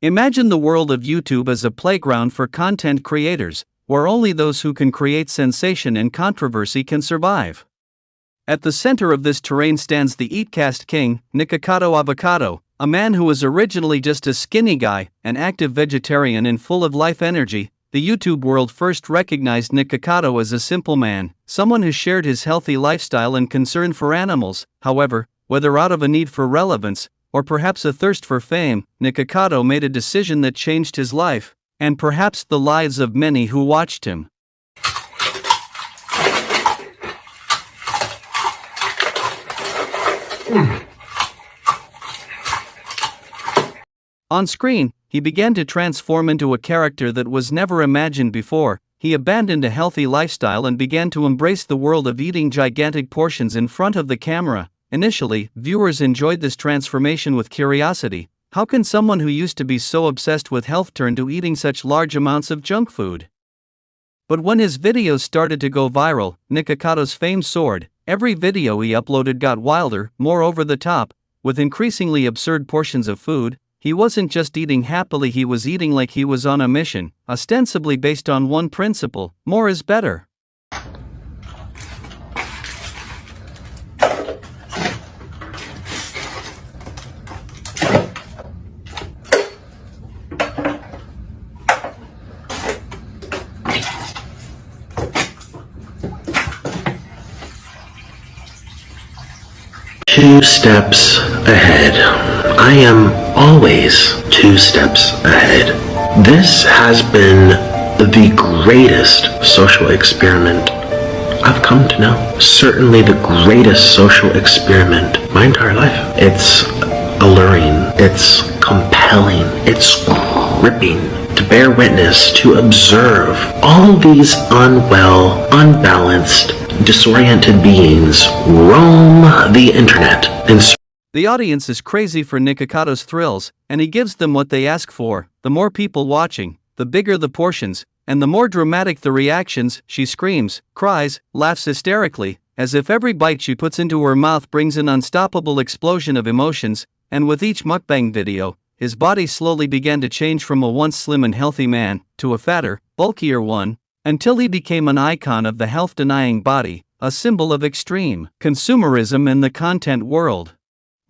Imagine the world of YouTube as a playground for content creators, where only those who can create sensation and controversy can survive. At the center of this terrain stands the Eatcast king, Nikocado Avocado, a man who was originally just a skinny guy, an active vegetarian and full of life energy. The YouTube world first recognized Nikocado as a simple man, someone who shared his healthy lifestyle and concern for animals. However, whether out of a need for relevance, or perhaps a thirst for fame, Nikocado made a decision that changed his life, and perhaps the lives of many who watched him. On screen, he began to transform into a character that was never imagined before. He abandoned a healthy lifestyle and began to embrace the world of eating gigantic portions in front of the camera. Initially, viewers enjoyed this transformation with curiosity. How can someone who used to be so obsessed with health turn to eating such large amounts of junk food? But when his videos started to go viral, Nikocado's fame soared. Every video he uploaded got wilder, more over the top, with increasingly absurd portions of food. He wasn't just eating happily, he was eating like he was on a mission, ostensibly based on one principle: more is better. Two steps ahead. I am always 2 steps ahead. This has been the greatest social experiment I've come to know. Certainly the greatest social experiment my entire life. It's alluring, it's compelling, it's gripping to bear witness, to observe all these unwell, unbalanced, disoriented beings roam the internet and the audience is crazy for Nikocado's thrills, and he gives them what they ask for. The more people watching, the bigger the portions, and the more dramatic the reactions. She screams, cries, laughs hysterically, as if every bite she puts into her mouth brings an unstoppable explosion of emotions. And with each mukbang video, his body slowly began to change from a once slim and healthy man to a fatter, bulkier one, until he became an icon of the health-denying body, a symbol of extreme consumerism in the content world.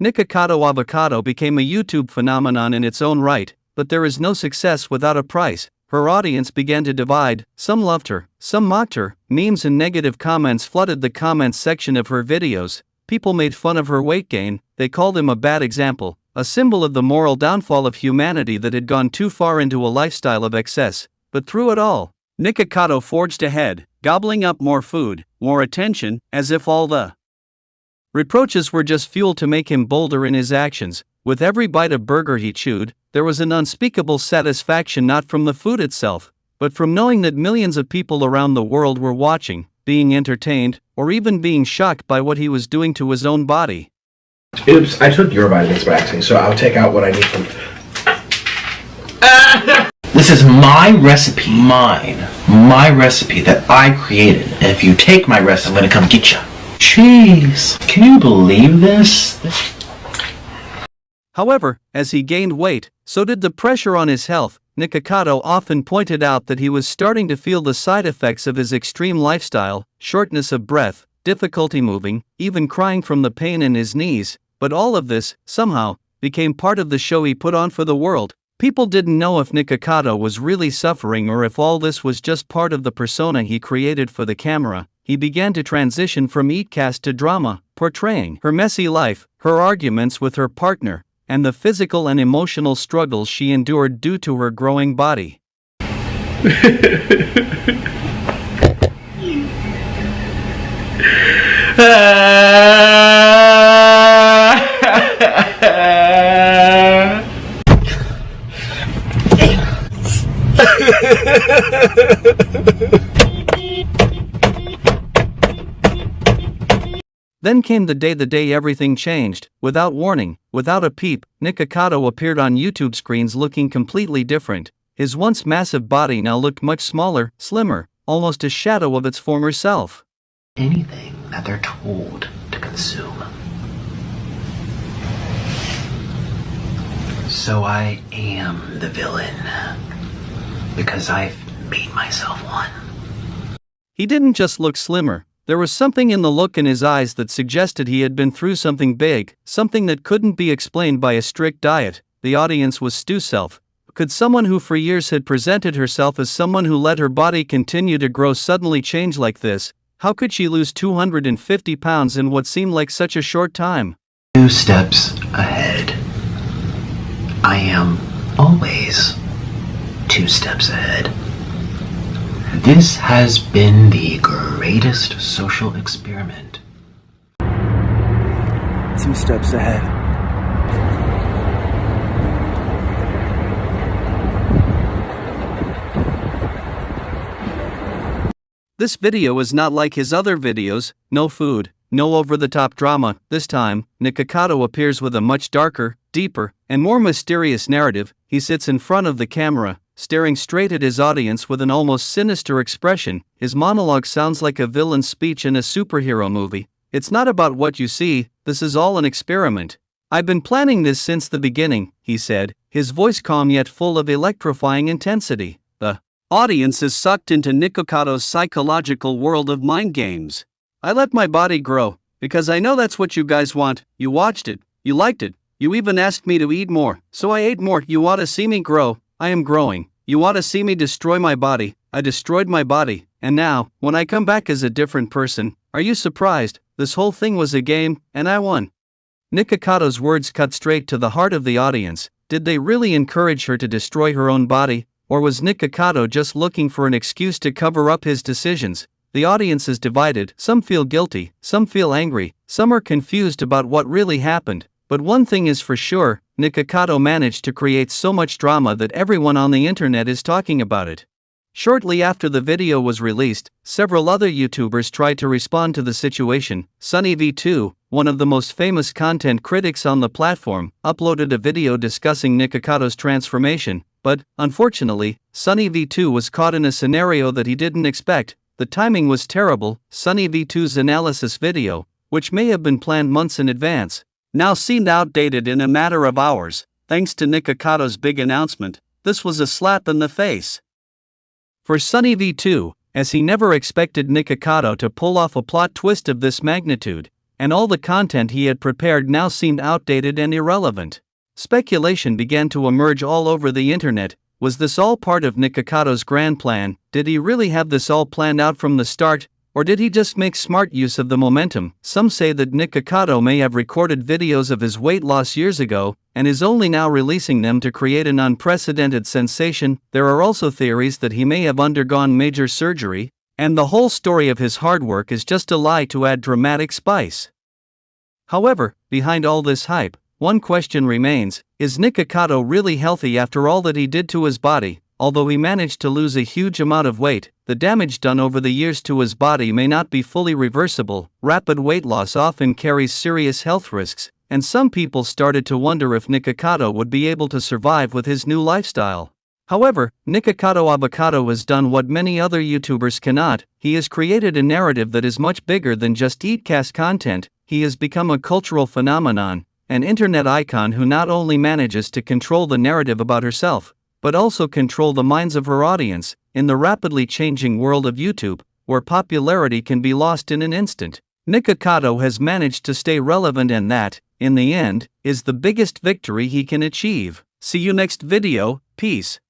Nikocado Avocado became a YouTube phenomenon in its own right, but there is no success without a price. Her audience began to divide. Some loved her, some mocked her. Memes and negative comments flooded the comments section of her videos. People made fun of her weight gain. They called him a bad example, a symbol of the moral downfall of humanity that had gone too far into a lifestyle of excess. But through it all, Nikocado forged ahead, gobbling up more food, more attention, as if all the reproaches were just fuel to make him bolder in his actions. With every bite of burger he chewed, there was an unspeakable satisfaction, not from the food itself, but from knowing that millions of people around the world were watching, being entertained, or even being shocked by what he was doing to his own body. Oops, I took your vitamins by accident, so I'll take out what I need from... This is my recipe, my recipe that I created. And if you take my recipe, I'm gonna come get you. Jeez, can you believe this? However, as he gained weight, so did the pressure on his health. Nikocado often pointed out that he was starting to feel the side effects of his extreme lifestyle: shortness of breath, difficulty moving, even crying from the pain in his knees. But all of this, somehow, became part of the show he put on for the world. People didn't know if Nikocado was really suffering or if all this was just part of the persona he created for the camera. He began to transition from Eatcast to drama, portraying her messy life, her arguments with her partner, and the physical and emotional struggles she endured due to her growing body. Then came the day everything changed. Without warning, without a peep, Nikocado appeared on YouTube screens looking completely different. His once massive body now looked much smaller, slimmer, almost a shadow of its former self. Anything that they're told to consume. So I am the villain. Because I've made myself one. He didn't just look slimmer, there was something in the look in his eyes that suggested he had been through something big, something that couldn't be explained by a strict diet. The audience was Stu Self. Could someone who for years had presented herself as someone who let her body continue to grow suddenly change like this? How could she lose 250 pounds in what seemed like such a short time? 2 steps ahead. I am always 2 steps ahead. This has been the greatest social experiment. 2 steps ahead. This video is not like his other videos, no food, no over-the-top drama. This time, Nikocado appears with a much darker, deeper, and more mysterious narrative. He sits in front of the camera, staring straight at his audience with an almost sinister expression. His monologue sounds like a villain's speech in a superhero movie. It's not about what you see, this is all an experiment. I've been planning this since the beginning, he said, his voice calm yet full of electrifying intensity. The audience is sucked into Nikocado's psychological world of mind games. I let my body grow, because I know that's what you guys want. You watched it, you liked it, you even asked me to eat more, so I ate more. You want to see me grow, I am growing. You want to see me destroy my body, I destroyed my body, and now, when I come back as a different person, are you surprised? This whole thing was a game, and I won. Nikocado's words cut straight to the heart of the audience. Did they really encourage her to destroy her own body? Or was Nikocado just looking for an excuse to cover up his decisions? The audience is divided, some feel guilty, some feel angry, some are confused about what really happened. But one thing is for sure, Nikocado managed to create so much drama that everyone on the internet is talking about it. Shortly after the video was released, several other YouTubers tried to respond to the situation. SunnyV2, one of the most famous content critics on the platform, uploaded a video discussing Nikocado's transformation, but, unfortunately, SunnyV2 was caught in a scenario that he didn't expect. The timing was terrible. SunnyV2's analysis video, which may have been planned months in advance, now seemed outdated in a matter of hours. Thanks to Nikocado's big announcement, this was a slap in the face for SunnyV2, as he never expected Nikocado to pull off a plot twist of this magnitude, and all the content he had prepared now seemed outdated and irrelevant. Speculation began to emerge all over the internet. Was this all part of Nikocado's grand plan? Did he really have this all planned out from the start? Or did he just make smart use of the momentum? Some say that Nikocado may have recorded videos of his weight loss years ago, and is only now releasing them to create an unprecedented sensation. There are also theories that he may have undergone major surgery, and the whole story of his hard work is just a lie to add dramatic spice. However, behind all this hype, one question remains: is Nikocado really healthy after all that he did to his body? Although he managed to lose a huge amount of weight, the damage done over the years to his body may not be fully reversible. Rapid weight loss often carries serious health risks, and some people started to wonder if Nikocado would be able to survive with his new lifestyle. However, Nikocado Avocado has done what many other YouTubers cannot. He has created a narrative that is much bigger than just eatcast content. He has become a cultural phenomenon, an internet icon who not only manages to control the narrative about herself, but also control the minds of her audience. In the rapidly changing world of YouTube, where popularity can be lost in an instant, Nikocado has managed to stay relevant, and that, in the end, is the biggest victory he can achieve. See you next video, peace.